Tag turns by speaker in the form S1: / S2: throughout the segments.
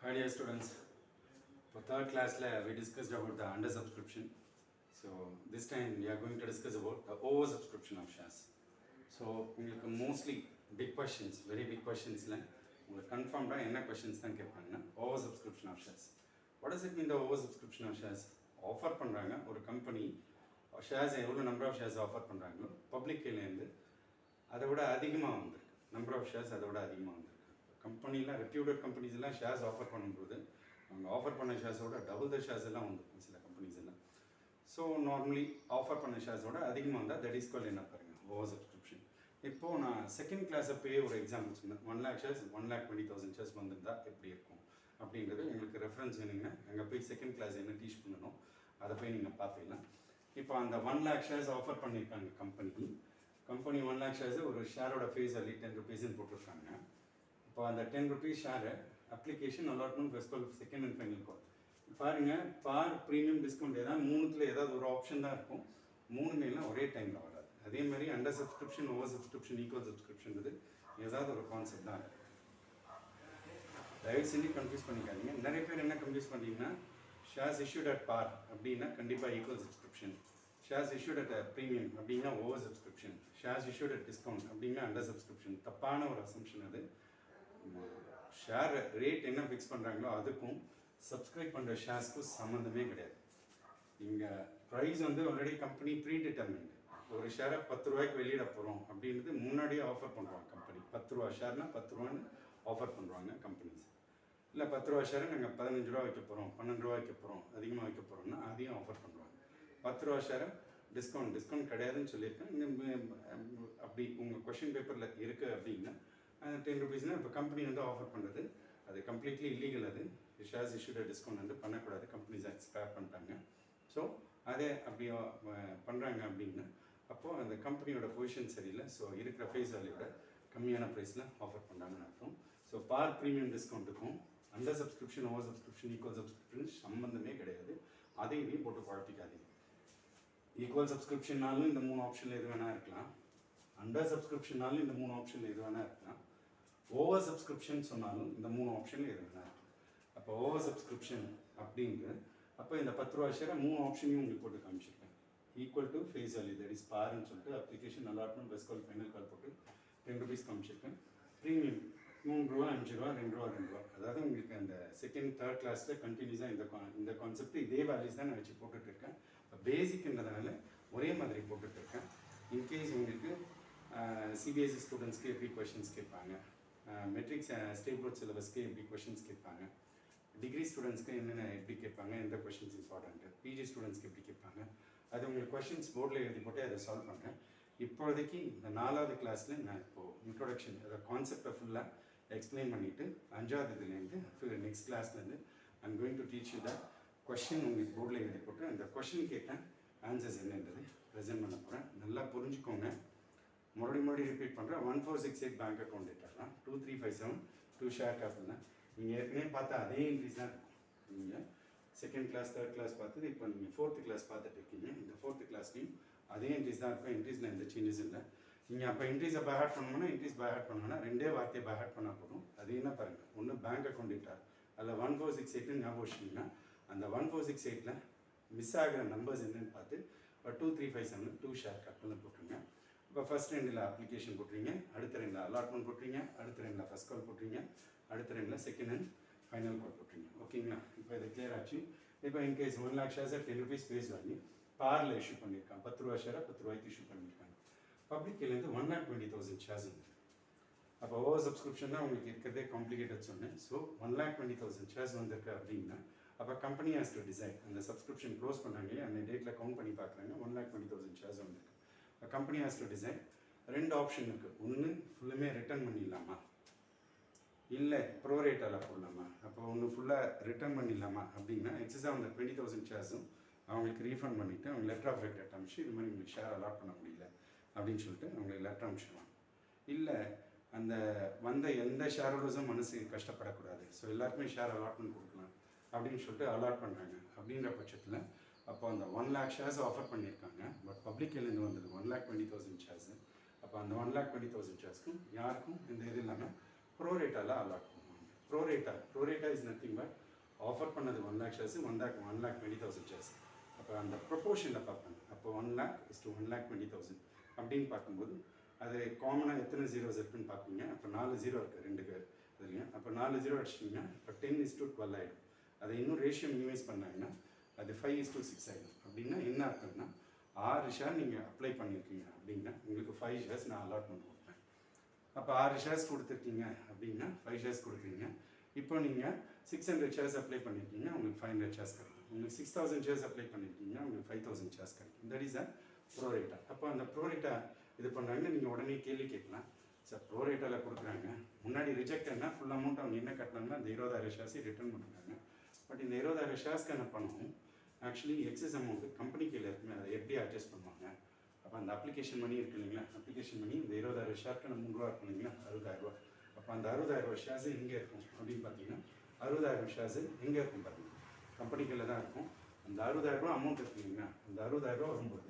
S1: Hi dear students, for third class we discussed about the under subscription. So this time we are going to discuss about the over subscription of shares. So உங்களுக்கு mostly big questions, very big questions உங்களுக்கு கன்ஃபார்ம்டாக என்ன questions தான் கேட்பாங்கன்னா over subscription of shares. What is it mean the over subscription of shares? Offer பண்ணுறாங்க ஒரு company shares எவ்வளோ number of shares offer பண்ணுறாங்களோ பப்ளிக்லேருந்து அதை விட அதிகமாக வந்திருக்கு. நம்பர் ஆஃப் ஷேர்ஸ் அதை விட அதிகமாக வந்திருக்கு. கம்பெனிலாம் ரெப்யூட்டட் கம்பெனிஸ்லாம் ஷேர்ஸ் ஆஃபர் பண்ணும்போது அவங்க ஆஃபர் பண்ண ஷேர்ஸோட டபுள் த ஷேர்ஸ் எல்லாம் வந்துருக்கும் சில கம்பெனிஸ் எல்லாம். ஸோ நார்மலி ஆஃபர் பண்ண ஷேர்ஸோட அதிகமாக வந்தால் தட் இஸ் கால் என்ன பாருங்கள் ஓவர் சப்ஸ்கிரிப்ஷன். இப்போது நான் செகண்ட் கிளாஸ் அப்பயே ஒரு எக்ஸாம்பிள் சொன்னேன். 1 lakh ஷேர்ஸ் 1,20,000 ஷேர்ஸ் வந்திருந்தா எப்படி இருக்கும் அப்படின்றது உங்களுக்கு ரெஃபரன்ஸ் வேணுங்கன்னா அங்கே போய் செகண்ட் கிளாஸ் என்ன டீச் பண்ணணும் அதை போய் நீங்கள் பார்த்துக்கலாம். இப்போ அந்த 1 lakh ஷேர்ஸ் ஆஃபர் பண்ணியிருக்காங்க கம்பெனி 1 lakh ஷேர்ஸ் ஒரு ஷேரோட ஃபேஸ் அள்ளி 10 rupeesன்னு போட்டிருக்காங்க. இப்போ அந்த 10 rupees ஷேரை அப்ளிகேஷன் அலாட்மெண்ட் வெஸ்கால் செகண்ட் அண்ட் ஃபைனல் கால் பாருங்கள். பார் ப்ரீமியம் டிஸ்கவுண்ட் ஏதாவது மூணுத்தில் ஏதாவது ஒரு ஆப்ஷன் தான் இருக்கும். மூணுமேலாம் ஒரே டைமில் வராது. அதே மாதிரி under subscription over subscription equal சப்ஸ்கிரிப்ஷன்றது ஏதாவது ஒரு கான்செப்ட் தான் இருக்குது. தயவு செஞ்சு கன்ஃபியூஸ் பண்ணிக்காதீங்க. நிறைய பேர் என்ன கன்ஃபியூஸ் பண்ணிங்கன்னா ஷேர்ஸ் இஷ்யூட் அட் பார் அப்படின்னா கண்டிப்பாக equal subscription, shares issued at premium அப்படின்னா over subscription, shares issued at discount அப்படின்னா அண்டர் சப்ஸ்கிரிப்ஷன். தப்பான ஒரு அசம்ஷன் அது. ஷேர் ரேட் என்ன ஃபிக்ஸ் பண்ணுறாங்களோ அதுக்கும் சப்ஸ்கிரைப் பண்ணுற ஷேர்ஸ்க்கும் சம்மந்தமே கிடையாது. இங்கே ப்ரைஸ் வந்து ஆல்ரெடி கம்பெனி ப்ரீ டிட்டர்மைண்ட். ஒரு ஷேரை 10 ரூபாய்க்கு வெளியிட போகிறோம் அப்படின்றது முன்னாடியே ஆஃபர் பண்ணுறாங்க கம்பெனி. 10 ரூபா ஷேர்னா 10 ரூபான்னு ஆஃபர் பண்ணுறாங்க கம்பெனிஸ். இல்லை 10 ரூபா ஷேரை நாங்கள் 15 ரூபா வைக்க போகிறோம், 12 ரூபா வைக்க போகிறோம், அதிகமாக வைக்க போகிறோம்னா அதையும் ஆஃபர் பண்ணுறாங்க. 10 ரூபா ஷேரை டிஸ்கவுண்ட் கிடையாதுன்னு சொல்லியிருக்கேன். அப்படி உங்கள் கொஷின் பேப்பரில் இருக்குது அப்படின்னா 10 rupeesனால் இப்போ கம்பெனி வந்து ஆஃபர் பண்ணுறது அது கம்ப்ளீட்லி இல்லீகல். அது ஷேர்ஸ் இஷ்யூட் டிஸ்கவுண்ட் வந்து பண்ணக்கூடாது. கம்பெனிஸ் ஸ்கிராப் பண்ணிட்டாங்க. ஸோ அதே அப்படி பண்ணுறாங்க அப்படின்னா அப்போது அந்த கம்பெனியோட பொசிஷன் சரியில்லை. ஸோ இருக்கிற ஃபேஸ் வேல்யூட கம்மியான ப்ரைஸில் ஆஃபர் பண்ணுறாங்கன்னு அர்த்தம். ஸோ பார் ப்ரீமியம் டிஸ்கவுண்ட்டுக்கும் under subscription over subscription equal subscription சம்மந்தமே கிடையாது. அதையும் போட்டு குழப்பிக்காதீங்க. ஈக்குவல் சப்ஸ்கிரிப்ஷன்னாலும் இந்த 3 ஆப்ஷனில் எது வேணால் இருக்கலாம். அண்டர் சப்ஸ்கிரிப்ஷன்னாலும் இந்த 3 ஆப்ஷனில் எது வேணால் இருக்கலாம். ஓவர் சப்ஸ்கிரிப்ஷன் சொன்னாலும் இந்த 3 ஆப்ஷனில் எது வேணால் இருக்கலாம். அப்போ ஓவர் சப்ஸ்கிரிப்ஷன் அப்படிங்கிறது அப்போ இந்த 10 ரூபா ஷேரை 3 ஆப்ஷனையும் உங்களுக்கு போட்டு காமிச்சிருக்கேன். Equal to face value that is பார்ன்னு சொல்லிட்டு application allotment first call final call போட்டு 10 rupees காமிச்சிருக்கேன். ப்ரீமியம் 3 ரூபா 5 ரூபா 2 ரூபா 2 ரூபா. அதாவது உங்களுக்கு அந்த செகண்ட் தேர்ட் கிளாஸில் கண்டினியூஸாக இந்த கான்செப்ட் இதே வேல்யூஸ் தான் நான் வச்சு போட்டுட்ருக்கேன். பேசிக்ன்றதுனால ஒரே மாதிரி போட்டுட்ருக்கேன். இன்கேஸ் உங்களுக்கு சிபிஎஸ்சி ஸ்டூடெண்ட்ஸ்க்கு எப்படி கொஷின்ஸ் கேட்பாங்க, மெட்ரிக்ஸ் ஸ்டேட் போர்ட் சிலபஸ்க்கு எப்படி கொஷின்ஸ் கேட்பாங்க, டிகிரி ஸ்டூடெண்ட்ஸ்க்கு என்னென்ன எப்படி கேட்பாங்க, எந்த கொஷின்ஸ் இம்பார்ட்டண்ட்டு, பிஜி ஸ்டூடெண்ட்ஸ்க்கு எப்படி கேட்பாங்க, அது உங்களுக்கு கொஷின்ஸ் போர்டில் எழுதி போட்டு அதை சால்வ் பண்ணுறேன். இப்போதைக்கு இந்த 4வது கிளாஸில் நான் இப்போது இன்ட்ரோடக்ஷன் அதை கான்செப்டை ஃபுல்லாக எக்ஸ்பிளைன் பண்ணிவிட்டு 5வது இதுலேருந்து நெக்ஸ்ட் கிளாஸ்லேருந்து I'm going to teach you the question உங்களுக்கு போர்டில் எழுதி போட்டு அந்த கொஷின் கேட்டேன் ஆன்சர்ஸ் என்னன்றது ப்ரெசென்ட் பண்ண போகிறேன். நல்லா புரிஞ்சுக்கோங்க. மறுபடியும் ரிப்பீட் பண்ணுறேன். 1468 பேங்க் அக்கௌண்ட் டேட்டாலாம் 2357 2 ஷேர் கேபிட்டல் தான். நீங்கள் ஏற்கனவே பார்த்தா அதே என்ட்ரிஸ் தான் இருக்கும். நீங்கள் செகண்ட் கிளாஸ் தேர்ட் கிளாஸ் பார்த்தது இப்போ நீங்கள் 4th கிளாஸ் பார்த்துட்டு இருக்கீங்க. இந்த 4th கிளாஸ்லையும் அதே என்ட்ரிஸ் தான் இருக்கும். என்ட்ரிஸில் எந்த சேஞ்சஸ் இல்லை. நீங்கள் அப்போ என்ட்ரிஸை பேஹாட் பண்ணணும்னா என்ட்ரிஸ் பேஹாட் பண்ணணும்னா 2 வார்த்தையை பேஹாட் பண்ணால் போதும். அது என்ன பாருங்கள், ஒன்று பேங்க் அக்கௌண்ட் டேட்டா அதில் 1468 ஞாபகம் வச்சிங்கன்னா அந்த 1468 மிஸ் ஆகிற நம்பர்ஸ் என்னென்னு பார்த்து 2357 2 ஷேர் கேபிட்டல்னு போட்டுருங்க. இப்போ ஃபஸ்ட் 2ல் அப்ளிகேஷன் போட்டுறீங்க, அடுத்த 2ல் அலாட்மெண்ட் போட்டுறீங்க, அடுத்த 2ல் ஃபஸ்ட் கால் போட்டுறீங்க, அடுத்த 2ல் செகண்ட் அண்ட் ஃபைனல் கால் போட்டுறீங்க. ஓகேங்களா? இப்போ இது கிளியர் ஆச்சு. இப்போ இன்கேஸ் 1 lakh ஷேர்ஸை 10 rupees ஃபேஸ் வாங்கி பாரில் இஷ்யூ பண்ணியிருக்காங்க. 10 ரூபா ஷேரை 10 ரூபாய்க்கு இஷ்யூ பண்ணியிருக்காங்க. பப்ளிக்லேருந்து 1,20,000 ஷேர்ஸ் இருக்குது. அப்போ ஓவர் சப்ஸ்கிரிப்ஷன் தான் உங்களுக்கு இருக்கிறதே காம்ப்ளிகேட்டட் சொன்னேன். ஸோ 1,20,000 ஷேர்ஸ் வந்திருக்கு அப்படின்னா அப்போ கம்பெனி ஹேஸ் டு டிசைட் அந்த சப்ஸ்கிரிப்ஷன் க்ளோஸ் பண்ணாங்க அந்த டேட்டில் கவுண்ட் பண்ணி பார்க்குறாங்க 1,20,000 ஷேர்ஸ் வந்திருக்கு. Company has to design 2 option இருக்குது. ஒன்று ஃபுல்லுமே ரிட்டர்ன் பண்ணிடலாமா, இல்லை ப்ரோரேட்டால் போடலாமா. அப்போ ஒன்று ஃபுல்லாக ரிட்டர்ன் பண்ணிடலாமா அப்படின்னா எக்ஸஸாக அந்த 20,000 ஷேர்ஸும் அவங்களுக்கு ரீஃபண்ட் பண்ணிவிட்டு அவங்க லெட்டர் ஆஃப் ரெக்ட் அமிச்சு இது மாதிரி உங்களுக்கு ஷேர் அலாட் பண்ண முடியல அப்படின்னு சொல்லிட்டு அவங்களுக்கு லெட்டர் அமிச்சிடுவாங்க. இல்லை அந்த வந்த எந்த ஷேர் ஹோல்டர்ஸும் மனசு கஷ்டப்படக்கூடாது, ஸோ எல்லாருக்குமே ஷேர் அலாட்மெண்ட் கொடுக்கலாம் அப்படின்னு சொல்லிட்டு அலாட் பண்ணுறாங்க. அப்படின்ற பட்சத்தில் அப்போ அந்த 1 lakh ஷேர்ஸ் ஆஃபர் பண்ணியிருக்காங்க. பட் பப்ளிக்லேருந்து வந்தது 1,20,000 ஷேர்ஸு. அப்போ அந்த 1,20,000 ஷேர்ஸ்க்கும் யாருக்கும் இந்த இது இல்லாமல் ப்ரோரேட்டால் அலாட் பண்ணுவாங்க. ப்ரோரேட்டா இஸ் நத்திங் பட் ஆஃபர் பண்ணது 1 lakh ஷேர்ஸ் 1,20,000 ஷேர்ஸ். அப்போ அந்த ப்ரொப்போர்ஷனில் பார்ப்பாங்க. அப்போ 1 lakh is to 1,20,000 அப்படின்னு பார்க்கும்போது அது காமனாக எத்தனை ஜீரோஸ் இருக்குன்னு பார்ப்பீங்க. அப்போ 4 ஜீரோ இருக்குது ரெண்டு பேர் இதுலையும். அப்போ 4 ஜீரோ அடிச்சிட்டிங்கன்னா இப்போ 10:12 ஆகிடும். அதை இன்னும் ரேஷியோ மினிமைஸ் பண்ணாங்கன்னா அது 5:6 ஆகிடும். அப்படின்னா என்ன அர்த்தம்னா 6 ஷேர் நீங்கள் அப்ளை பண்ணியிருக்கீங்க அப்படின்னா உங்களுக்கு 5 ஷேர்ஸ் நான் அலாட்மெண்ட் கொடுப்பேன். அப்போ 6 ஷேர்ஸ் கொடுத்துருக்கீங்க அப்படின்னா 5 ஷேர்ஸ் கொடுக்குறீங்க. இப்போ நீங்கள் 600 ஷேர்ஸ் அப்ளை பண்ணியிருக்கீங்க, உங்களுக்கு 500 ஷேர்ஸ் கிடைக்கும். உங்களுக்கு 6,000 ஷேர்ஸ் அப்ளை பண்ணியிருக்கீங்க, உங்களுக்கு 5,000 ஷேர்ஸ் கிடைக்கும். That is a ப்ரோரேட்டா. அப்போ அந்த ப்ரோரேட்டா இது பண்ணுறாங்கன்னா நீங்கள் உடனே கேள்வி கேட்கலாம், சார் ப்ரோரேட்டாவில் கொடுக்குறாங்க, முன்னாடி ரிஜெக்ட்னா ஃபுல் அமௌண்ட் அவங்க என்ன கட்டினாங்கன்னா அந்த 20,000 ஷேர்ஸை ரிட்டர்ன் பண்ணுறாங்க. பட் இந்த 20,000 ஷேர்ஸ்க்கு என்ன பண்ணணும், ஆக்சுவலி எக்ஸஸ் அமௌண்ட்டு கம்பெனி கீழே இருக்குமே அதை எப்படி அட்ஜஸ்ட் பண்ணுவாங்க. அப்போ அந்த அப்ளிகேஷன் மணி இருக்கு இல்லைங்களா, அப்ளிகேஷன் மணி இந்த 20,000 ஷேருக்கு நம்ம 3 ரூபா இருக்கும் இல்லைங்களா, 60,000 ரூபா. அப்போ அந்த 60,000 ஷேர்ஸ் எங்கே இருக்கும் அப்படின்னு பார்த்தீங்கன்னா 60,000 ஷேர்ஸ் எங்கே இருக்கும் பார்த்தீங்கன்னா கம்பெனிகளில் தான் இருக்கும். அந்த 60,000 ரூபா அமௌண்ட் இருக்கு இல்லைங்களா, அந்த 60,000 ரூபா வரும்போது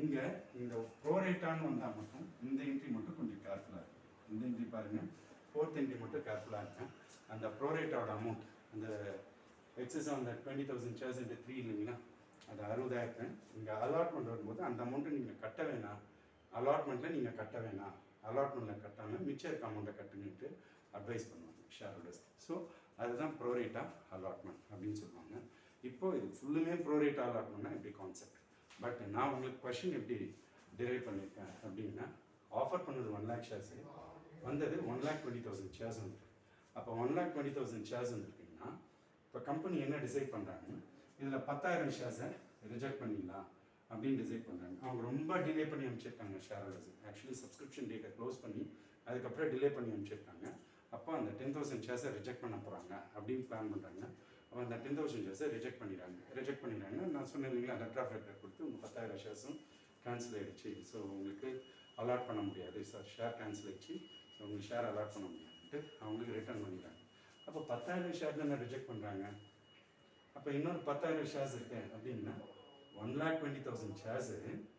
S1: இங்கே இந்த ப்ரோரேட்டான்னு வந்தால் மட்டும் இந்த என்ட்ரி மட்டும் கொஞ்சம் கேர்ஃபுல்லாக இருக்கும். இந்த என்ட்ரி பாருங்கள், 4th என்ட்ரி மட்டும் கேர்ஃபுல்லாக இருக்கேன். அந்த ப்ரோரேட்டாவோட அமௌண்ட் அந்த எக்ஸஸ் அந்த 20,000 ஷேர்ஸ் into 3 இல்லைங்களா, அது 60,000 இங்கே அலாட்மெண்ட் வரும்போது அந்த அமௌண்ட்டை நீங்கள் கட்ட வேணாம், அலாட்மெண்ட்டில் நீங்கள் கட்ட வேணாம், அலாட்மெண்ட்டில் கட்டாமல் மிச்சம் இருக்க அமௌண்ட்டை கட்டுன்னுட்டு அட்வைஸ் பண்ணுவாங்க ஷேர் ஹோல்டர்ஸ். ஸோ அதுதான் ப்ரோரேட்டா அலாட்மெண்ட் அப்படின்னு சொல்லுவாங்க. இப்போது இது ஃபுல்லுமே ப்ரோரேட்டா அலாட்மெண்ட்னா எப்படி கான்செப்ட். பட் நான் உங்களுக்கு கொஷின் எப்படி டிரைவ் பண்ணியிருக்கேன் அப்படின்னா, ஆஃபர் பண்ணது 1 lakh ஷேர்ஸு வந்தது 1,20,000 ஷேர்ஸ் வந்துருக்கு. அப்போ 1,20,000 ஷேர்ஸ் வந்துருக்குன்னா இப்போ கம்பெனி என்ன டிசைட் பண்ணுறாங்கன்னா இதில் 10,000 ஷேர்ஸை ரிஜெக்ட் பண்ணிடலாம் அப்படின்னு டிசைட் பண்ணுறாங்க. அவங்க ரொம்ப டிலே பண்ணி அனுப்பிச்சிருக்காங்க ஷேர் ஹோல்டர்ஸ். ஆக்சுவலி சப்ஸ்கிரிப்ஷன் டேட்டை க்ளோஸ் பண்ணி அதுக்கப்புறம் டிலே பண்ணி அனுப்பிச்சிருக்காங்க. அப்போ அந்த 10,000 ஷேர்ஸை ரிஜெக்ட் பண்ண போகிறாங்க அப்படின்னு பிளான் பண்ணுறாங்க. அப்போ அந்த 10,000 ஷேர்ஸை ரிஜெக்ட் பண்ணிடுறாங்க. நான் சொன்னேன் இல்லைங்களா, லெட்டர் ஆஃப் ரெக்ரெட் கொடுத்து உங்கள் 10,000 ஷேர்ஸும் கேன்சல் ஆகிடுச்சு, ஸோ உங்களுக்கு அலாட் பண்ண முடியாது, சார் ஷேர் கேன்சல் ஆகிடுச்சு, ஸோ உங்களுக்கு ஷேர் அலாட் பண்ண முடியாதுன்ட்டு அவங்களுக்கு ரிட்டர்ன் பண்ணிடுறாங்க. அப்போ 10,000 ஷேர் தானே ரிஜெக்ட் பண்ணுறாங்க. அப்போ இன்னொரு 10,000 ஷேர்ஸ் இருக்கு அப்படின்னா 1,20,000 ஷேர்ஸு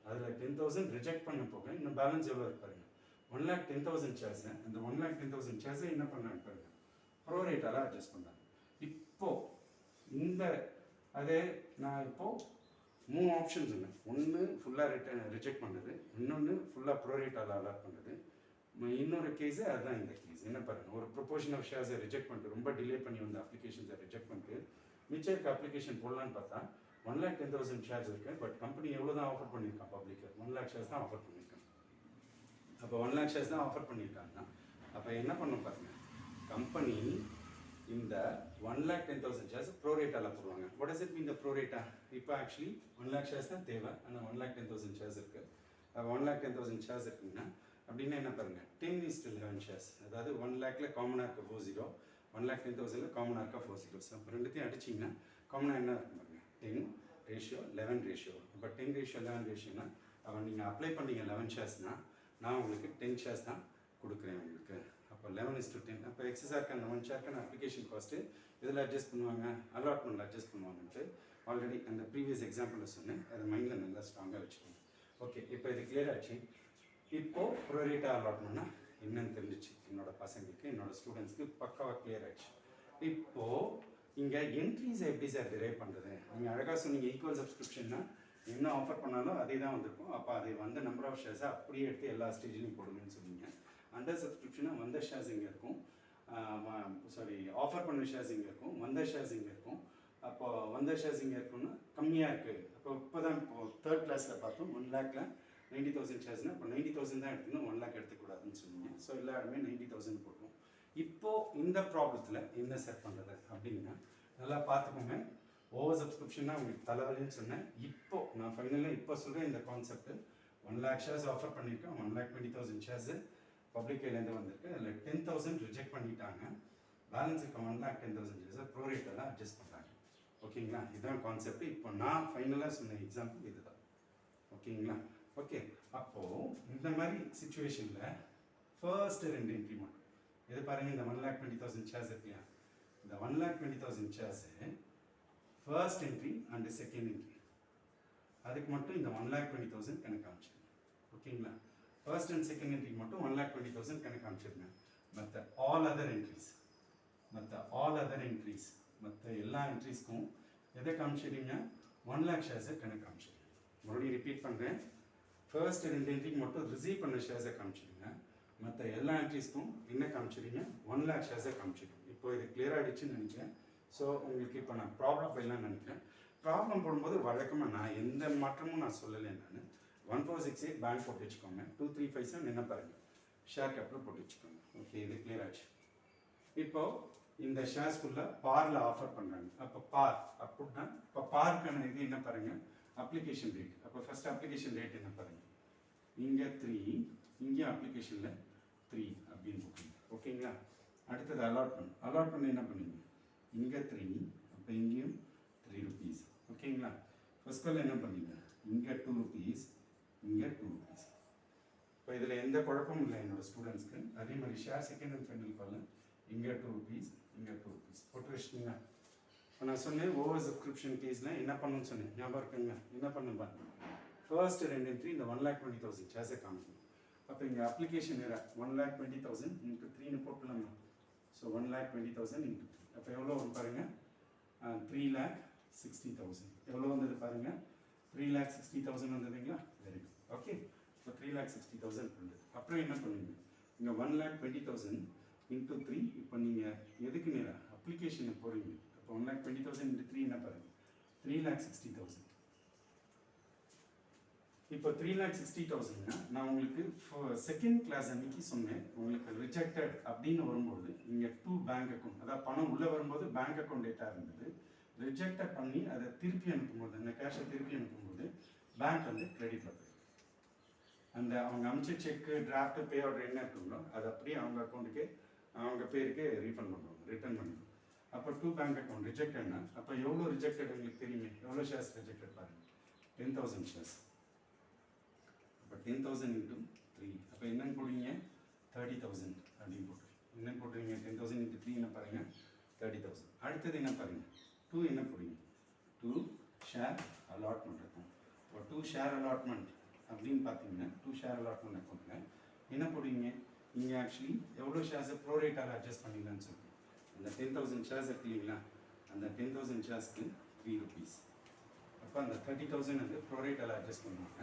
S1: அதில் 10,000 ரிஜெக்ட் பண்ண போக இன்னும் பேலன்ஸ் எவ்வளோ இருப்பாருங்க, 1,10,000 ஷேர்ஸு. அந்த 1,10,000 ஷேர்ஸை என்ன பண்ணாங்க பாருங்க, ப்ரோரேட்டால அட்ஜஸ்ட் பண்ணுறாங்க. இப்போது இந்த அதே நான் இப்போது 3 ஆப்ஷன்ஸ் சொன்னேன். ஒன்று ஃபுல்லாக ரிஜெக்ட் பண்ணுறது, இன்னொன்று ஃபுல்லாக ப்ரோரேட்டால அலாட் பண்ணுறது, இன்னொரு கேஸு அதுதான் இந்த கேஸ். என்ன பாருங்கள், ஒரு ப்ரொபோர்ஷன் ஆஃப் ஷேர்ஸை ரிஜெக்ட் பண்ணிட்டு ரொம்ப டிலே பண்ணி வந்த அப்ளிகேஷன்ஸை ரிஜெக்ட் பண்ணிட்டு மிச்சம் இருக்க அப்ளிகேஷன் போடலான்னு பார்த்தா 1,10,000 ஷேர்ஸ் இருக்குது. பட் கம்பெனி எவ்வளோ தான் ஆஃபர் பண்ணியிருக்கான், பப்ளிக்கு 1 lakh ஷேர்ஸ் தான் ஆஃபர் பண்ணியிருக்காங்க. அப்போ 1 lakh ஷேர்ஸ் தான் ஆஃபர் பண்ணியிருக்காங்கன்னா அப்போ என்ன பண்ண பாருங்க, கம்பெனி இந்த 1,10,000 ஷேர்ஸ் ப்ரோரேட்டால போடுவாங்க. வாட் இஸ் இட் மீன் த ப்ரோரேட்டா? இப்போ ஆக்சுவலி 1 lakh ஷேர்ஸ் தான் தேவை, ஆனால் 1,10,000 ஷேர்ஸ் இருக்குது. 1,10,000 ஷேர்ஸ் இருக்குங்கன்னா அப்படின்னா என்ன பாருங்க, 10:11 ஷேர்ஸ். அதாவது 1 lakhல காமனாக இருக்க 40, 1,10,000 காமனாக இருக்க 4 zeros. அப்போ ரெண்டுத்தையும் அடிச்சிங்கன்னா காமனாக என்ன இருக்கும் பாருங்க, 10:11 ரேஷியோ. இப்போ 10:11 ரேஷியோனா அவன் நீங்கள் அப்ளை பண்ணீங்க 11 ஷேர்ஸ்னால் நான் உங்களுக்கு 10 ஷேர்ஸ் தான் கொடுக்குறேன் உங்களுக்கு. அப்போ 11:10. அப்போ எக்ஸஸாக இருக்க அந்த 1 ஷேர்க்கான அப்ளிகேஷன் காஸ்ட்டு இதில் அட்ஜஸ்ட் பண்ணுவாங்க, அலாட்மெண்ட்டில் அட்ஜஸ்ட் பண்ணுவாங்கன்ட்டு ஆல்ரெடி அந்த ப்ரீவியஸ் எக்ஸாம்பிளில் சொன்னேன். அதை மைண்டில் நல்லா ஸ்ட்ராங்காக வச்சுக்கோங்க. ஓகே, இப்போ இது கிளியர் ஆச்சு. இப்போது ப்ரோரேட்டா அலாட்மெண்ட்னா என்னன்னு தெரிஞ்சிச்சு என்னோடய பசங்களுக்கு, என்னோடய ஸ்டூடெண்ட்ஸ்க்கு பக்காவாக கிளியர் ஆயிடுச்சு. இப்போது இங்கே என்ட்ரிஸை எப்படி சார் டிரைவ் பண்ணுறது? நீங்கள் அழகாக சொன்னீங்க, ஈக்குவல் சப்ஸ்கிரிப்ஷன்னா என்ன ஆஃபர் பண்ணாலும் அதே தான் வந்திருக்கும். அப்போ அது வந்த நம்பர் ஆஃப் ஷேர்ஸை அப்படியே எடுத்து எல்லா ஸ்டேஜ்லையும் போடுங்கன்னு சொன்னீங்க. அண்டர் சப்ஸ்கிரிப்ஷனாக வந்த ஷேர்ஸ் இங்கே இருக்கும், ஆஃபர் பண்ண ஷேர்ஸ் இங்கே இருக்கும், வந்த ஷேர்ஸ் இங்கே இருக்கும். அப்போ வந்த ஷேர்ஸ் இங்கே இருக்குன்னா கம்மியாக இருக்குது. அப்போ இப்போ தான் இப்போது 3rd கிளாஸில் பார்த்தோம் 1 lakhல 90,000 ஷேர்ஸ்னால் இப்போ 90,000 தான் எடுத்துக்கணும், 1 lakh எடுத்துக்கூடாதுன்னு சொன்னீங்க. ஸோ எல்லாருமே 90,000 போட்டோம். இப்போது இந்த ப்ராப்ளத்தில் என்ன செட் பண்ணுறது அப்படின்னா நல்லா பார்த்துக்கோங்க. ஓவர் சப்ஸ்கிரிப்ஷன்னா உங்களுக்கு தலைவலின்னு சொன்னேன். இப்போது நான் ஃபைனலாக இப்போ சொல்கிறேன் இந்த கான்செப்ட்டு. 1 lakh ஷேர்ஸ் ஆஃபர் பண்ணியிருக்கேன், 1,20,000 ஷேர்ஸு பப்ளிக் கையிலேருந்து வந்திருக்கு. அதில் 10,000 ரிஜெக்ட் பண்ணிட்டாங்க, பேலன்ஸ் இருக்க 1,10,000 ஷேர்ஸை ப்ரோரேட்டெல்லாம் அட்ஜஸ்ட் பண்ணுறாங்க. ஓகேங்களா, இதுதான் கான்செப்ட். இப்போ நான் ஃபைனலாக சொன்ன எக்ஸாம்பிள் இதுதான். ஓகேங்களா, ஓகே. அப்போது இந்த மாதிரி சுச்சுவேஷனில் ஃபர்ஸ்ட் 2 என்ட்ரி மட்டும் எது பாருங்கள், இந்த 1,20,000 ஷேர்ஸ் இருக்குல்லையா, இந்த 1,20,000 shares first entry and second entry அதுக்கு மட்டும் இந்த 1,20,000 கணக்கு காமிச்சிருங்க. ஓகேங்களா, ஃபர்ஸ்ட் அண்ட் செகண்ட் என்ட்ரி மட்டும் 1,20,000 கணக்கு காமிச்சிருங்க. மற்ற ஆல் அதர் என்ட்ரிஸ் மற்ற ஆல் அதர் என்ட்ரிஸ் மற்ற எல்லா என்ட்ரிஸ்க்கும் எதை காமிச்சிடுங்க 1 lakh ஷேர்ஸை கணக்கு காமிச்சிடுங்க. மறுபடியும் ரிப்பீட் பண்ணுறேன், ஃபர்ஸ்ட் 2 என்ட்ரிக்கு மட்டும் ரிசீவ் பண்ண ஷேர்ஸை காமிச்சிடுங்க. மற்ற எல்லா என்ட்ரிஸ்க்கும் என்ன காமிச்சிடுங்க 1 lakh ஷேர்ஸை காமிச்சிடுங்க. இப்போ இது கிளியர் ஆகிடுச்சுன்னு நினைக்கிறேன். ஸோ உங்களுக்கு இப்போ நான் ப்ராப்ளம் போயிடலாம்னு நினைக்கிறேன். ப்ராப்ளம் போடும்போது வழக்கமாக நான் எந்த மாற்றமும் நான் சொல்லலை. நான் 1468 பேங்க் போட்டு வச்சுக்கோங்க, 2357 என்ன பாருங்கள் ஷேர் கேப்பில் போட்டு வச்சுக்கோங்க. ஓகே, இது கிளியர் ஆச்சு. இப்போது இந்த ஷேர்ஸ் ஃபுல்லாக பாரில் ஆஃபர் பண்ணுறாங்க. அப்போ பார் அப்படின்னா இப்போ பார்க்கான இது என்ன பாருங்கள் அப்ளிகேஷன் ரேட். அப்போ ஃபஸ்ட் அப்ளிகேஷன் ரேட் என்ன பாருங்கள், இங்கே 3, இங்கே அப்ளிகேஷனில் 3 அப்படின்னு போட்டுங்க. ஓகேங்களா? அடுத்தது அலாட்மெண்ட் என்ன பண்ணுவீங்க, இங்கே 3, அப்போ இங்கேயும் 3 rupees. ஓகேங்களா? ஃபர்ஸ்ட் கால் என்ன பண்ணுவீங்க, இங்கே 2 rupees, இங்கே 2 rupees. இப்போ இதில் எந்த குழப்பமும் இல்லை என்னோடய ஸ்டூடெண்ட்ஸ்க்கு. அதே மாதிரி ஷேர் செகண்ட் அண்ட் ஃபைனல் கால் இங்கே 2 rupees, இங்கே 2 rupees போட்டு வச்சிட்டிங்களா? இப்போ நான் சொன்னேன் ஓவர் சப்ஸ்கிரிப்ஷன் கேஸில் என்ன பண்ணணும்னு சொன்னேன், ஞாபகம் இருக்குங்க? என்ன பண்ண பாருங்க, ஃபர்ஸ்ட் 2 என்ட்ரி இந்த 1,20,000 ஷேர்ஸை காமிக்கணும். அப்போ இங்கே அப்ளிகேஷன் நேரா 1,20,000 இன்ட்டு 3ன்னு போட்டுலாமா? ஸோ 1,20,000 இன்ட்டு 3 அப்போ எவ்வளோ வரும் பாருங்கள், 3,60,000. எவ்வளோ வந்தது பாருங்கள், 3,60,000 வந்ததுங்களா? Very good. ஓகே, இப்போ 3,60,000 வந்தது. அப்புறம் என்ன பண்ணுவீங்க, இங்கே 1,20,000 இன்ட்டு 3. இப்போ நீங்கள் எதுக்கு நேராக அப்ளிகேஷனை போகிறீங்க. அப்போ 1,20,000 இன்ட்டு 3 என்ன பாருங்கள் 3,60,000. இப்போ 3,60,000னா நான் உங்களுக்கு செகண்ட் கிளாஸ் அன்னைக்கு சொன்னேன், உங்களுக்கு ரிஜெக்டட் அப்படின்னு வரும்போது இங்கே 2 பேங்க் அக்கௌண்ட், அதாவது பணம் உள்ளே வரும்போது பேங்க் அக்கௌண்ட் டேட்டாக இருந்தது. ரிஜெக்டட் பண்ணி அதை திருப்பி அனுப்பும்போது, அந்த கேஷை திருப்பி அனுப்பும்போது பேங்க் வந்து கிரெடிட்டில் போயிடும். அந்த அவங்க அமிச்ச செக்கு டிராஃப்ட் பே ஆர்டர் என்ன இருக்குங்களோ அது அப்படியே அவங்க அக்கௌண்ட்டுக்கு அவங்க பேருக்கு ரீஃபண்ட் பண்ணுவாங்க, ரிட்டர்ன் பண்ணிடுவோம். அப்போ 2 பேங்க் அக்கௌண்ட் ரிஜெக்டட்னா அப்போ எவ்வளோ ரிஜெக்டட் உங்களுக்கு தெரியுமே, எவ்வளோ ஷேர்ஸ் ரிஜெக்டட் பாருங்கள், 10,000 ஷேர்ஸ். அப்போ 10,000 இன்ட்டு 3 அப்போ என்னன்னு போடுவீங்க 30,000 அப்படின்னு போட்டுருவீங்க. என்னன்னு போட்டுருவீங்க 10,000 இன்ட்டு 3 என்ன பாருங்கள் 30,000. அடுத்தது என்ன பாருங்கள் 2 என்ன போடுவீங்க 2 ஷேர் அலாட்மெண்ட் இருக்கும். இப்போ 2 ஷேர் அலாட்மெண்ட் அப்படின்னு பார்த்தீங்கன்னா 2 ஷேர் அலாட்மெண்ட் அக்கௌண்ட்டில் என்ன போடுவீங்க, இங்கே ஆக்சுவலி எவ்வளோ ஷேர்ஸை ப்ரோரேட்டால் அட்ஜஸ்ட் பண்ணிடலான்னு சொல்லுங்கள். அந்த 10,000 ஷேர்ஸ் இருக்கு இல்லைங்களா, அந்த 10,000 ஷேர்ஸ்க்கு 3 rupees. அப்போ அந்த 30,000 வந்து ப்ரோரேட்டால் அட்ஜஸ்ட் பண்ணுவாங்க.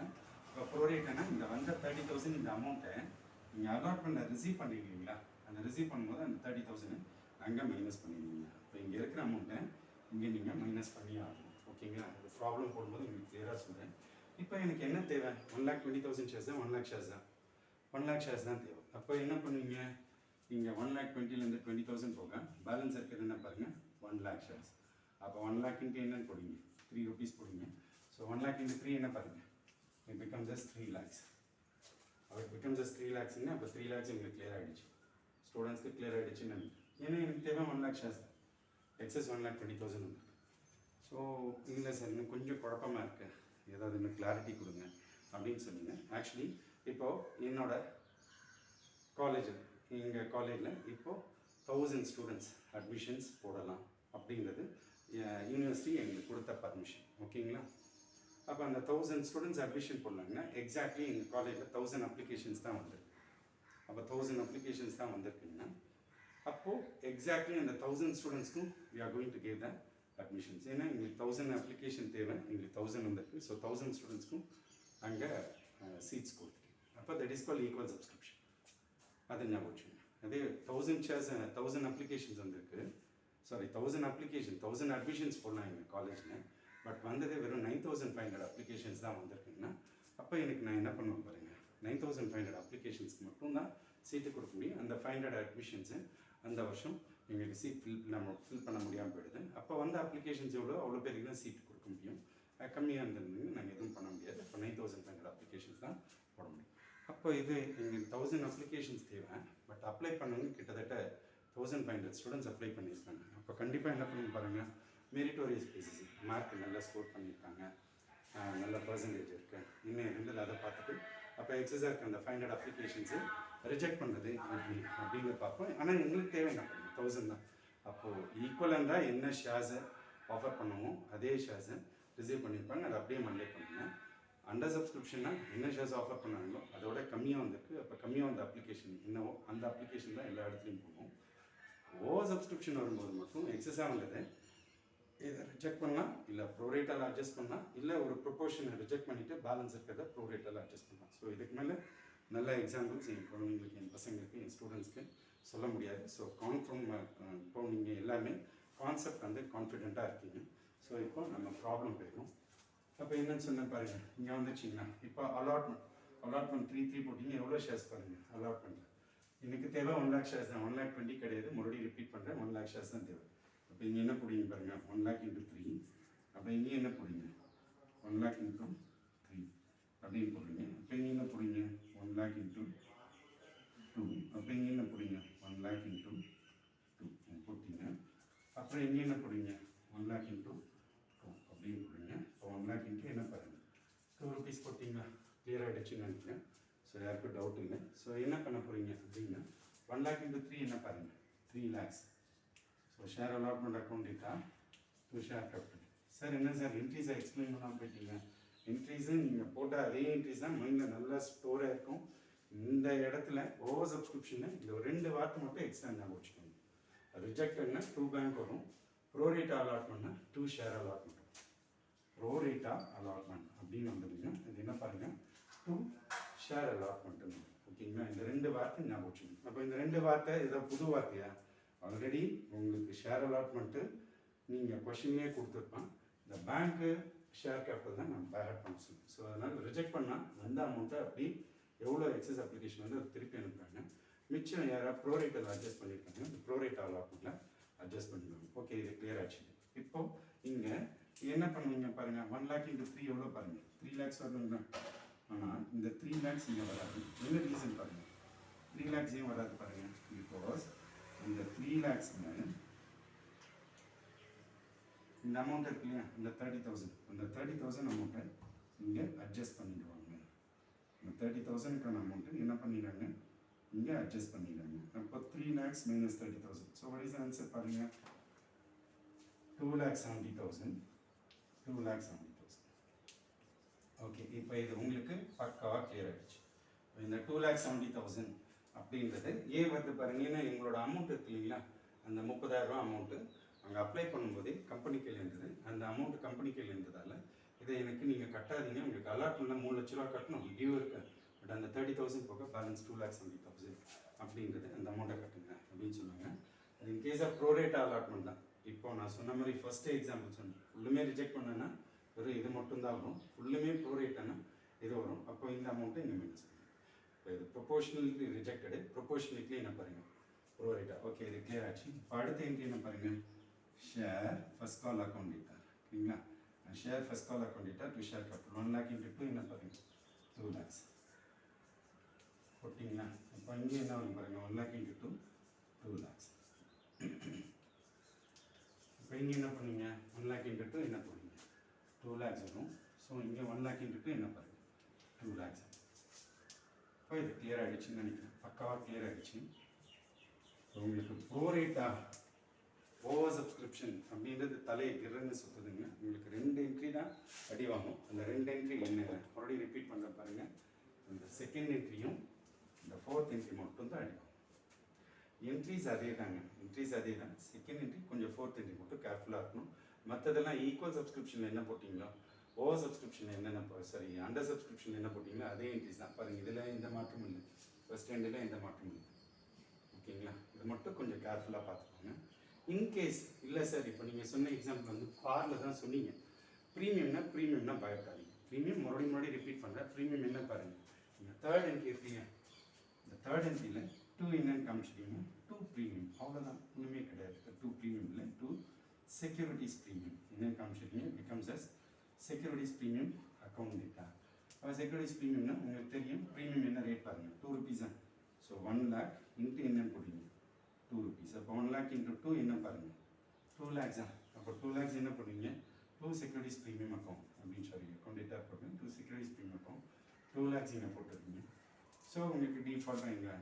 S1: இப்போ ப்ரோரேட்னா இந்த வந்த 30,000 இந்த அமௌண்ட்டை நீங்கள் அலாட்மெண்ட்டை ரிசீவ் பண்ணிடுவீங்களா, அந்த ரிசீவ் பண்ணும்போது அந்த 30,000 அங்கே மைனஸ் பண்ணிடுவீங்க. இப்போ இங்கே இருக்கிற அமௌண்ட்டை இங்கே நீங்கள் மைனஸ் பண்ணி ஆகணும். ஓகேங்களா? அந்த ப்ராப்ளம் போடும்போது உங்களுக்கு கிளியராக சொல்கிறேன். இப்போ எனக்கு என்ன தேவை, 1,20,000 ஷேர்ஸ் தான், 1 lakh ஷேர்ஸ் தான், 1 lakh ஷேர்ஸ் தான் தேவை. அப்போ என்ன பண்ணுவீங்க, இங்கே 1,20,000 20,000 போக பேலன்ஸ் இருக்கிறது என்ன பாருங்கள் 1 lakh ஷேர்ஸ். அப்போ 1 lakh என்னன்னு போடுவீங்க 3 rupees போடுவீங்க. ஸோ 1 lakh into 3 என்ன பாருங்கள், it becomes just 3 lakhs. அப்போ it becomes just 3 lakhsன்னா அப்போ 3 lakhs உங்களுக்கு கிளியர் ஆகிடுச்சு, ஸ்டூடெண்ட்ஸ்க்கு கிளியர் ஆகிடுச்சுன்னு நினைக்கிறேன். ஏன்னா எனக்கு தேவை 1 lakh ஷேர்ஸ் தான், எக்ஸஸ் 1,20,000 வந்து. ஸோ இல்லை சார் இன்னும் கொஞ்சம் குழப்பமாக இருக்குது, ஏதாவது இன்னும் கிளாரிட்டி கொடுங்க அப்படின்னு சொன்னீங்க. ஆக்சுவலி இப்போது என்னோட காலேஜில் எங்கள் காலேஜில் இப்போது 1000 ஸ்டூடெண்ட்ஸ் அட்மிஷன்ஸ் போடலாம் அப்படிங்கிறது யூனிவர்சிட்டி எங்களுக்கு கொடுத்த பர்மிஷன். ஓகேங்களா? அப்போ அந்த 1000 ஸ்டூடெண்ட்ஸ் அட்மிஷன் போடலாங்கன்னா எக்ஸாக்ட்லி எங்கள் காலேஜில் 1000 அப்ளிகேஷன்ஸ் தான் வந்திருக்கு. அப்போ 1000 அப்ளிகேஷன்ஸ் தான் வந்திருக்குங்கன்னா அப்போது எக்ஸாக்ட்லி அந்த 1000 ஸ்டூடெண்ட்ஸ்க்கும் we are going to give the admissions. ஏன்னா எங்களுக்கு 1000 அப்ளிகேஷன் தேவை, எங்களுக்கு 1000 வந்திருக்கு. ஸோ 1000 ஸ்டூடெண்ட்ஸ்க்கும் அங்கே சீட்ஸ் கொடுத்துருக்கு. அப்போ that is call equal subscription. அது ஞாபகம் வச்சுக்கோங்க. அதே 1000 ஷேர்ஸ் 1000 அப்ளிகேஷன்ஸ் வந்திருக்கு, சாரி 1000 அப்ளிகேஷன் 1000 அட்மிஷன்ஸ் போடலாம் எங்கள் காலேஜில். பட் வந்ததே வெறும் 9,500 அப்ளிகேஷன்ஸ் தான் வந்திருக்குங்கன்னா அப்போ எனக்கு நான் என்ன பண்ணுவேன் பாருங்கள், 9,500 அப்ளிகேஷன்ஸ்க்கு மட்டும் தான் சீட்டு கொடுக்க முடியும். அந்த 500 அட்மிஷன்ஸு அந்த வருஷம் எங்களுக்கு சீட் ஃபில் பண்ண முடியாமல் போயிடுது. அப்போ வந்த அப்ளிகேஷன்ஸ் அவ்வளோ பேருக்கு தான் சீட் கொடுக்க முடியும். கம்மியாக இருந்ததுன்னு நாங்கள் எதுவும் பண்ண முடியாது. அப்போ 9,500 அப்ளிகேஷன்ஸ் தான் போட முடியும். அப்போ இது எங்களுக்கு 1000 அப்ளிகேஷன்ஸ் தேவை. பட் அப்ளை பண்ணவங்க கிட்டத்தட்ட 1500 ஸ்டூடெண்ட்ஸ் அப்ளை பண்ணியிருக்காங்க. அப்போ கண்டிப்பாக என்ன பண்ணி பாருங்கள், மெரிட்டோரியஸ் பேசிஸ் மார்க் நல்லா ஸ்கோர் பண்ணியிருக்காங்க, நல்ல பர்சன்டேஜ் இருக்குது, இன்னும் இருந்தது அதை பார்த்துட்டு அப்போ எக்ஸஸாக இருக்க அந்த 500 அப்ளிகேஷன்ஸு ரிஜெக்ட் பண்ணுறது எப்படி அப்படின்னு பார்ப்போம். ஆனால் எங்களுக்கு தேவை என்ன பண்ணுங்க 1000 தான். அப்போது ஈக்குவலண்டாக என்ன ஷேர்ஸை ஆஃபர் பண்ணுவோம் அதே ஷேர்ஸை ரிசீவ் பண்ணியிருப்பாங்க, அதை அப்படியே மல்லே பண்ணுங்க. அண்டர் சப்ஸ்கிரிப்ஷன்னா என்ன ஷேர்ஸ் ஆஃபர் பண்ணாங்களோ அதோட கம்மியாக வந்திருக்கு. அப்போ கம்மியாக வந்த அப்ளிகேஷன் என்னவோ அந்த அப்ளிகேஷன் தான் எல்லா இடத்துலையும் போகும். ஓவர் சப்ஸ்கிரிப்ஷன் வரும்போது மட்டும் எக்ஸஸாக உள்ளது இதை ரிஜெக்ட் பண்ணலாம், இல்லை ப்ரோரேட்டால் அட்ஜஸ்ட் பண்ணலாம், இல்லை ஒரு ப்ரொப்போர்ஷனை ரிஜெக்ட் பண்ணிவிட்டு பேலன்ஸ் இருக்கிறத ப்ரோரேட்டால் அட்ஜஸ்ட் பண்ணலாம். ஸோ இதுக்கு மேலே நல்ல எக்ஸாம்பிள்ஸ் என் குழந்தைங்களுக்கு, என் பசங்களுக்கு, என் ஸ்டூடெண்ட்ஸ்க்கு சொல்ல முடியாது. ஸோ கான்ஃபார்ம் இப்போ நீங்கள் எல்லாமே கான்செப்ட் வந்து கான்ஃபிடென்ட்டாக இருக்கீங்க. ஸோ இப்போ நம்ம ப்ராப்ளம் போயிடும். அப்போ என்னன்னு சொன்னேன் பாருங்கள், இங்கே வந்துச்சிங்கன்னா இப்போ அலாட்மெண்ட் 3 போட்டிங்க, எவ்வளோ ஷேர்ஸ் பாருங்கள் அலாட்மெண்ட்டில். எனக்கு தேவை 1 lakh ஷேர்ஸ் தான், 1,20,000 கிடையாது. மறுபடியும் ரிப்பீட் பண்ணுறேன், 1 lakh ஷேர்ஸ் தான் தேவை. அப்போ இங்கே என்ன போடுங்க பாருங்கள், 1 lakh × 3. அப்போ இங்கே என்ன போடுங்க, 1 lakh × 3 அப்படின்னு போடுறீங்க. அப்போ இங்கே என்ன போடுங்க, 1 lakh × 2. அப்போ இங்கே என்ன போடுங்க, 1 lakh × 2 போட்டிங்க. அப்புறம் இங்கே என்ன போடுங்க, 1 lakh × 2 அப்படின்னு போடுங்க. இப்போ 1 lakh × என்ன பாருங்கள், 2 rupees போட்டிங்களா? கிளியர் ஆகிடுச்சுன்னு நினைக்கிறேன். ஸோ யாருக்கும் டவுட் இல்லை. ஸோ என்ன பண்ண போகிறீங்க அப்படின்னா 1 lakh × 3 என்ன பாருங்கள், 3 lakhs. So share allotment account டேட்டா டு ஷேர் கேபிட்டல். சார் என்ன சார் என்ட்ரிஸை எக்ஸ்பிளைன் பண்ணாமல் போயிட்டீங்க? என்ட்ரிஸு நீங்கள் போட்ட அதே என்ட்ரிஸ் தான் மைண்டில் நல்லா ஸ்டோராக இருக்கும். இந்த இடத்துல ஓவர் சப்ஸ்கிரிப்ஷனு இந்த 2 வார்த்தை மட்டும் எக்ஸ்ட்ரா ஞாபகம் வச்சுக்கோங்க. ரிஜெக்ட்னா 2 பேங்க் வரும், ப்ரோரேட்டா அலாட்மெண்ட்னா 2 ஷேர் அலாட்மெண்ட். ப்ரோரேட்டா அலாட்மெண்ட் அப்படின்னு வந்துருங்க. இது என்ன பாருங்கள், 2 ஷேர் அலாட்மெண்ட்டுன்னு. ஓகேங்களா? இந்த 2 வார்த்தை ஞாபகம் வச்சுக்கோங்க. அப்போ இந்த 2 வார்த்தை ஏதோ புது வார்த்தையா? ஆல்ரெடி உங்களுக்கு ஷேர் அலாட்மெண்ட்டு நீங்கள் கொஷின்லேயே கொடுத்துருப்பான். இந்த பேங்க்கு ஷேர் கேபிட்டல் தான் நம்ம பேட் பண்ண சொல்லி. ஸோ அதனால் ரிஜெக்ட் பண்ணால் அந்த அமௌண்ட்டை அப்படி எவ்வளோ எக்ஸஸ் அப்ளிகேஷன் வந்து அது திருப்பி அனுப்புகிறாங்க. மிச்சம் யாராவது ப்ரோரேட்டில் அட்ஜஸ்ட் பண்ணியிருக்காங்க, இந்த ப்ரோரேட் அலாட்மெண்ட்டில் அட்ஜஸ்ட் பண்ணிடுவாங்க. ஓகே, இது கிளியர் ஆச்சு. இப்போது இங்கே என்ன பண்ணுவீங்க பாருங்கள், 1 lakh × 3 எவ்வளோ பாருங்கள், 3 lakhs வரணுங்களா? ஆனால் இந்த 3 lakhs இங்கே வராது. என்ன ரீசன் பாருங்கள், 3 lakhs ஏன் வராது பாருங்கள். பிகாஸ் இந்த 3 lakhsங்க இந்த அமௌண்ட் இருக்கு இல்லையா, இந்த 30,000, அந்த 30,000 அமௌண்ட்டை இங்கே அட்ஜஸ்ட் பண்ணிடுவாங்க. இந்த 30,000க்கான அமௌண்ட்டு என்ன பண்ணிடுறாங்க, இங்கே அட்ஜஸ்ட் பண்ணிடுறாங்க. அப்போ 3 lakhs minus 30,000. So what is answer பாருங்கள், 2,70,000. 2,70,000. ஓகே, இப்போ இது உங்களுக்கு பக்காவாக கிளியர் ஆகிடுச்சு. இந்த 2,70,000 அப்படின்றது ஏன் வருது பாருங்க. ஏன்னா எங்களோட அமௌண்ட் இருக்கு இல்லைங்களா, அந்த 30,000 அமௌண்ட்டு அங்கே அப்ளை பண்ணும்போதே கம்பெனி கீழே இருந்தது. அந்த அமௌண்ட் கம்பெனி கீழே இருந்ததால் இதை எனக்கு நீங்கள் கட்டாதீங்க, உங்களுக்கு அலாட்மெண்ட்டில் 3 லட்ச ரூபா கட்டணும், டியூ இருக்கு, பட் அந்த 30,000 போக பேலன்ஸ் 2,70,000 அப்படின்றது அந்த அமௌண்ட்டை கட்டுங்க அப்படின்னு சொன்னாங்க. அது in case of pro rata allotment தான். இப்போ நான் சொன்ன மாதிரி ஃபஸ்ட்டு எக்ஸாம்பிள் சொன்னேன், ஃபுல்லுமே ரிஜெக்ட் பண்ணேன்னா வெறும் இது மட்டும்தான் வரும், ஃபுல்லுமே ப்ரோரேட்டானா இது வரும். அப்போ இந்த அமௌண்ட்டை இங்கே மைனஸ் பண்ணுங்க. இப்போ இது ப்ரொபோஷனலிட்டி ரிஜெக்டடு, ப்ரொபோஷனலிட்டி என்ன பாருங்கள், ப்ரோரேட்டா. ஓகே, இது கிளியர் ஆச்சு. இப்போ அடுத்த என்ட்ரி என்ன பாருங்கள், ஷேர் ஃபர்ஸ்ட் கால் அக்கௌண்ட் டேட்டா. ஓகேங்களா, ஷேர் ஃபர்ஸ்ட் கால் அக்கௌண்ட் டேட்டா டு ஷேர் கேபிட்டல் 1 lakh × 2 என்ன பாருங்கள், 2 lakhs. ஓகேங்களா, இப்போ இங்கே என்ன வரும் பாருங்கள், 1 lakh × 2, 2 lakhs. இப்போ இங்கே என்ன பண்ணுவீங்க, 1 lakh × 2 என்ன பண்ணுவீங்க, 2 lakhs வரும். ஸோ இங்கே 1 lakh × 2 என்ன பாருங்கள், 2 lakhs. இப்போ இது கிளியர் ஆகிடுச்சுன்னு நினைக்கிறேன், பக்காவாக கிளியர் ஆகிடுச்சு. உங்களுக்கு ப்ரோரேட்டா ஓவர் சப்ஸ்கிரிப்ஷன் அப்படின்றது தலையை கிரன்னு சுற்றுதுங்க. உங்களுக்கு 2 என்ட்ரி தான் அடி வாங்கும். அந்த 2 என்ட்ரி என்னென்ன மறுபடியும் ரிப்பீட் பண்ணுற பாருங்கள். அந்த செகண்ட் என்ட்ரியும் இந்த 4th என்ட்ரி மட்டும் தான் அடி வாங்கும். என்ட்ரிஸ் அதே தாங்க, என்ட்ரிஸ் அதே தான். செகண்ட் என்ட்ரி கொஞ்சம் 4th என்ட்ரி மட்டும் கேர்ஃபுல்லாக இருக்கணும். மற்றதெல்லாம் ஈக்குவல் சப்ஸ்கிரிப்ஷனில் என்ன போட்டிங்களோ, ஓவர் சப்ஸ்கிரிப்ஷன் என்னென்ன சரி அண்டர் சப்ஸ்கிரிப்ஷன் என்ன போட்டிங்களோ அதே என்ட்ரிஸ் தான் பாருங்கள். இதில் எந்த மாற்றமும் இல்லை, ஃபர்ஸ்ட் எண்டில் எந்த மாற்றமும் இல்லை. ஓகேங்களா, இது மட்டும் கொஞ்சம் கேர்ஃபுல்லாக பார்த்துக்கோங்க. இன்கேஸ் இல்லை சார், இப்போ நீங்கள் சொன்ன எக்ஸாம்பிள் வந்து காரில் தான் சொன்னீங்க, ப்ரீமியம்னா பயப்படாதீங்க. ப்ரீமியம் மறுபடியும் ரிப்பீட் பண்ணுறேன். ப்ரீமியம் என்ன பாருங்கள், நீங்கள் 3rd என்ட்ரி இருக்கீங்க, இந்த 3rd என்ட்ரியில் 2 என்னன்னு காமிச்சிட்டீங்க, 2 ப்ரீமியம், அவ்வளோதான், ஒன்றுமே கிடையாது. 2 ப்ரீமியம் இல்லை, 2 செக்யூரிட்டிஸ் ப்ரீமியம் என்னன்னு காமிச்சிட்டீங்க, becomes as securities premium account டேட்டா. அப்போ செக்யூரிட்டிஸ் ப்ரீமியம்னா உங்களுக்கு தெரியும், ப்ரீமியம் என்ன ரேட் பாருங்கள், 2 rupees தான். ஸோ 1 lakh இன்ட்டு என்னன்னு போடுவீங்க, 2 rupees. அப்போ 1 lakh × 2 என்ன பாருங்கள், 2 lakhs தான். அப்போ 2 lakhs என்ன பண்ணுவீங்க, 2 செக்யூரிட்டிஸ் ப்ரீமியம் அக்கௌண்ட் அப்படின்னு சொல்லி அக்கௌண்ட் டேட்டா போடுங்க. 2 செக்யூரிட்டிஸ் ப்ரீமியம் அக்கௌண்ட் 2 lakhs இங்கே போட்டுருக்கீங்க. ஸோ உங்களுக்கு டிஃபால்ட்டாக இங்கே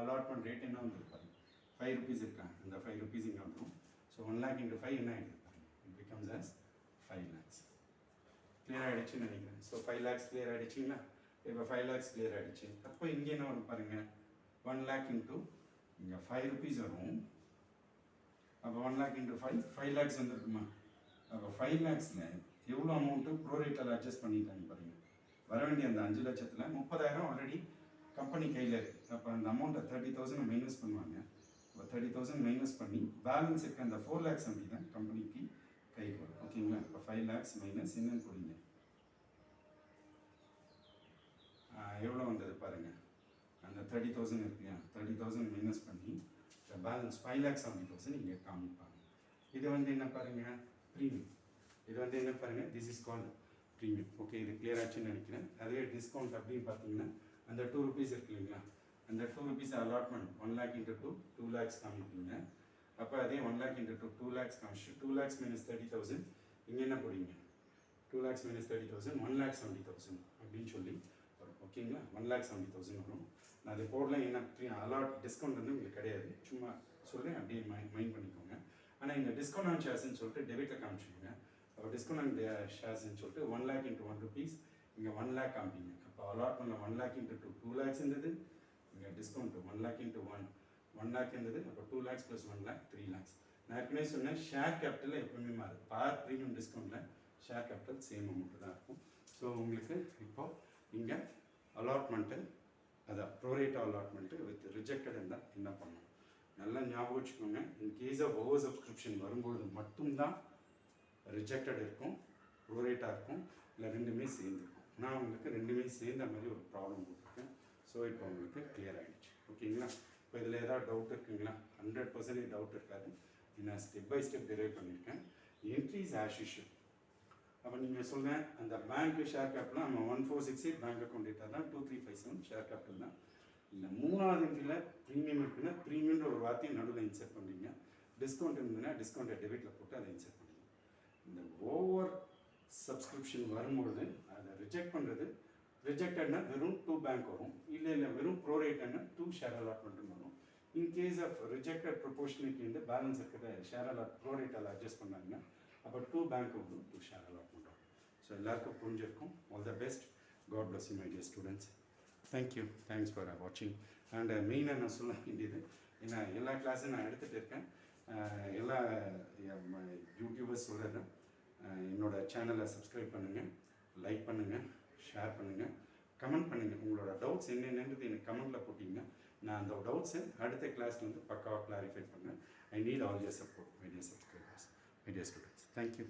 S1: அலாட்மெண்ட் ரேட் என்ன வந்து பாருங்க, 5 rupees இருக்கா, இந்த 5 rupees இங்கே வந்துடும். ஸோ 1 lakh × 5 என்ன ஆகிடுது பாருங்கள், it becomes as 5 lakhs. Clear ஆகிடுச்சுன்னு நினைக்கிறேன். ஸோ 5 lakhs கிளியர் ஆகிடுச்சிங்களா. இப்போ 5 lakhs கிளியர் ஆகிடுச்சு. அப்போ இங்கே என்ன வரும் பாருங்கள், 1 lakh × இங்கே 5 rupees வரும், அப்போ 1 lakh இன்ட்டு 5 lakhs வந்துருக்குமா? அப்போ 5 lakhஸில் எவ்வளோ அமௌண்ட்டு ப்ரோரேட்டில் அட்ஜஸ்ட் பண்ணிட்டாங்க பாருங்கள். வர வேண்டிய அந்த 5 லட்சத்தில் 30,000 ஆல்ரெடி கம்பெனி கையில் இருக்குது. அப்போ அந்த அமௌண்ட்டை 30,000 மைனஸ் பண்ணுவாங்க. இப்போ 30,000 மைனஸ் பண்ணி பேலன்ஸ் இருக்க அந்த 4 lakhs அப்படி தான் கம்பெனிக்கு கைக்கு வரும். ஓகேங்களா? இப்போ 5 lakhs மைனஸ் என்னன்னு போடுங்க, எவ்வளோ வந்தது பாருங்கள். அந்த 30,000 இருக்குல்லையா, 30,000 மைனஸ் பண்ணி பேலன்ஸ் 5,70,000 இங்கே காமிப்பாங்க. இது வந்து என்ன பாருங்கள், ப்ரீமியம். இது வந்து என்ன பாருங்கள், this is called premium. Okay, இது கிளியர் ஆச்சுன்னு நினைக்கிறேன். அதே டிஸ்கவுண்ட் அப்படின்னு பார்த்தீங்கன்னா அந்த 2 rupees இருக்கு இல்லைங்களா, அந்த 2 rupees allotment 1 lakh into 2 lakhs காமிப்பீங்க. அப்போ அதே 1 lakh இன்ட்டு 2 lakhs காமிச்சு 2 lakhs மைனஸ் 30,000 இங்கே என்ன போடுவீங்க, 2 lakhs மைனஸ் 30,000 1,70,000 அப்படின்னு சொல்லி வரும். ஓகேங்களா? 1,70,000 வரும். நான் அது போடலாம், என்ன அலாட் டிஸ்கவுண்ட் வந்து உங்களுக்கு கிடையாது, சும்மா சொல்கிறேன், அப்படியே மைண்ட் பண்ணிக்கோங்க. ஆனால் இந்த டிஸ்கவுண்ட் ஆன் ஷேர்ஸ்ன்னு சொல்லிட்டு டெபிட்டில் காமிச்சிக்கோங்க. அப்போ டிஸ்கவுண்ட் ஆன் ஷேர்ஸ்ன்னு சொல்லிட்டு 1 lakh இன்ட்டு 1 rupees இங்கே 1 lakh காமிப்பீங்க. அப்போ அலாட்மெண்ட்டில் 1 lakh இன்ட்டு 2 lakhs இருந்தது. இங்கே டிஸ்கவுண்ட் 1 lakh இன்ட்டு 1 lakh இருந்தது. அப்போ 2 lakhs ப்ளஸ் 1 lakh 3 lakhs. நான் ஏற்கனவே சொன்னேன், ஷேர் கேபிட்டலில் எப்பவுமே மாறுது. ப்ரீமியம் டிஸ்கவுண்ட்டில் ஷேர் கேபிட்டல் சேம் அமௌண்ட்டு தான் இருக்கும். ஸோ உங்களுக்கு இப்போது இங்கே அலாட்மெண்ட்டு, அதான் ப்ரோரேட்டா அலாட்மெண்ட்டு வித் ரிஜெக்டட் இருந்தால் என்ன பண்ணணும் நல்லா ஞாபகம் வச்சுக்கோங்க. In case of oversubscription வரும்பொழுது மட்டும்தான் ரிஜெக்டட் இருக்கும், ப்ரோரேட்டாக இருக்கும், இல்லை ரெண்டுமே சேர்ந்துருக்கும். நான் உங்களுக்கு ரெண்டுமே சேர்ந்த மாதிரி ஒரு ப்ராப்ளம் போட்டிருக்கேன். ஸோ இப்போ உங்களுக்கு கிளியர் ஆகிடுச்சு. ஓகேங்களா? இப்போ இதில் ஏதாவது டவுட் இருக்குங்களா? 100% டவுட் இருக்காது. நான் ஸ்டெப் பை ஸ்டெப் டிரைவ் பண்ணியிருக்கேன். Entries as usual. அப்போ நீங்கள் சொல்லுங்கள், அந்த பேங்க்கு ஷேர் கேபிட்டல் நம்ம 1468 பேங்க் அக்கௌண்ட் டேட்டா தான், 2357 ஷேர் கேபிட்டல் தான். இல்லை மூணாவது என்ட்ரியில் ப்ரீமியம் இருக்குன்னா ப்ரீமியம்ன்ற ஒரு வார்த்தையை நடுவில் இன்செர்ட் பண்ணுறீங்க. டிஸ்கவுண்ட் இருந்ததுன்னா டிஸ்கவுண்ட்டை டெபிட்டில் போட்டு அதை இன்செர்ட் பண்ணுறீங்க. இந்த ஓவர் சப்ஸ்கிரிப்ஷன் வரும்பொழுது அதை ரிஜெக்ட் பண்ணுறது, ரிஜெக்டட்னா வெறும் 2 பேங்க் வரும், இல்லை வெறும் ப்ரோரேட்னா 2 ஷேர் அலாட்மெண்ட்னு வரும். இன் கேஸ் ஆஃப் ரிஜெக்டட் ப்ரொபோர்ஷனேட்லி வந்து பேலன்ஸ் இருக்கிற ஷேர் ப்ரோரேட்டால் அட்ஜஸ்ட் பண்ணாங்கன்னா அப்போ 2 பேங்க் வரும், 2 ஷேர் அலாட்மெண்ட் வரும். ஸோ எல்லாருக்கும் புரிஞ்சிருக்கும். All the best. God bless you my dear students. Thank you, thanks for வாட்சிங். அண்ட் மெயினாக நான் சொல்ல வேண்டியது, ஏன்னா எல்லா கிளாஸும் நான் எடுத்துகிட்டு இருக்கேன், எல்லா யூடியூபர்ஸ் சொல்கிறேன், என்னோடய சேனலை சப்ஸ்கிரைப் பண்ணுங்கள், லைக் பண்ணுங்கள், ஷேர் பண்ணுங்கள், கமெண்ட் பண்ணுங்கள். உங்களோட டவுட்ஸ் என்னென்னது எனக்கு கமெண்ட்டில் போட்டிங்கன்னா நான் அந்த டவுட்ஸை அடுத்த கிளாஸில் வந்து பக்காவாக கிளாரிஃபை பண்ணேன். I need all your support, my dear subscribers, my dear students. Thank you.